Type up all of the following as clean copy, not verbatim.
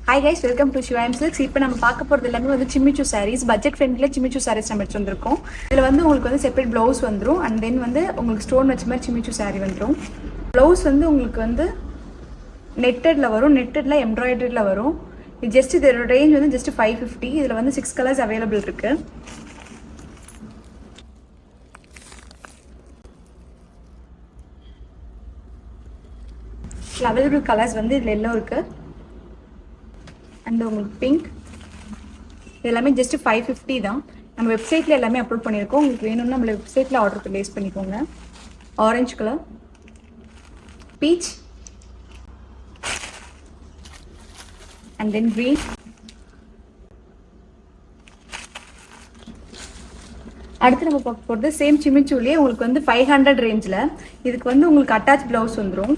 Hi guys, welcome to Shiva M Silks. இப்போ நம்ம பார்க்க போகிறது எல்லாமே வந்து சிம்மிச்சூ சாரீஸ், பட்ஜெட் ஃப்ரெண்ட்லியில் சிம்மிச்சூ சாரீஸ் நம்ம எடுத்து வந்திருக்கோம். இதில் வந்து உங்களுக்கு வந்து செப்பரேட் ப்ளவுஸ் வந்துடும் அண்ட் தென் வந்து உங்களுக்கு ஸ்டோன் வச்ச மாதிரி சிம்மிச்சூ சாரீ வந்துடும். ப்ளவுஸ் வந்து உங்களுக்கு வந்து நெட்டடில் வரும், நெட்டடில் எம்ப்ராய்டரியில் வரும். இது ஜஸ்ட் இதோட ரேஞ்ச் வந்து ஜஸ்ட் 550. இதில் வந்து 6 கலர்ஸ் அவைலபிள் இருக்குது. அவைலபிள் கலர்ஸ் வந்து இதில் எல்லோ இருக்குது அண்ட் உங்களுக்கு பிங்க். இது எல்லாமே ஜஸ்ட் 550 தான். நம்ம வெப்சைட்டில் எல்லாமே அப்லோட் பண்ணியிருக்கோம். உங்களுக்கு வேணும்னா நம்மள வெப்சைட்டில் ஆர்டர் ப்ளேஸ் பண்ணிக்கோங்க. Orange colour, beach and then green. அடுத்து நம்ம பார்க்க போகிறது சேம் சிம்மிச்சூலேயே உங்களுக்கு வந்து 500 ரேஞ்சில். இதுக்கு வந்து உங்களுக்கு அட்டாச் ப்ளவுஸ் வந்துடும்.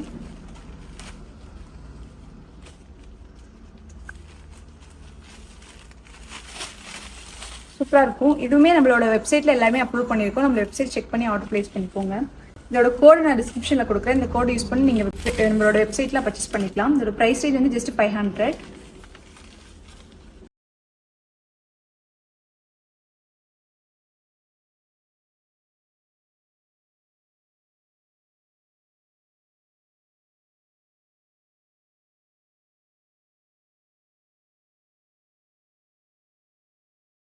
சூப்பராக இருக்கும். இதுவுமே நம்மளோட வெப்சைட்டில் எல்லாமே அப்லோட் பண்ணியிருக்கோம். நம்ம வெப்சைட் செக் பண்ணி ஆர்டர் ப்ளேஸ் பண்ணிக்கோங்க. இதோட கோடு நான் டிஸ்கிரிப்ஷனில் கொடுக்குறேன். இந்த கோடு யூஸ் பண்ணி நீங்கள் நம்மளோட வெப்சைட்டில் பர்ச்சேஸ் பண்ணிக்கலாம். இதோட ப்ரைஸ் ரேஞ்ச் வந்து ஜஸ்ட் 500.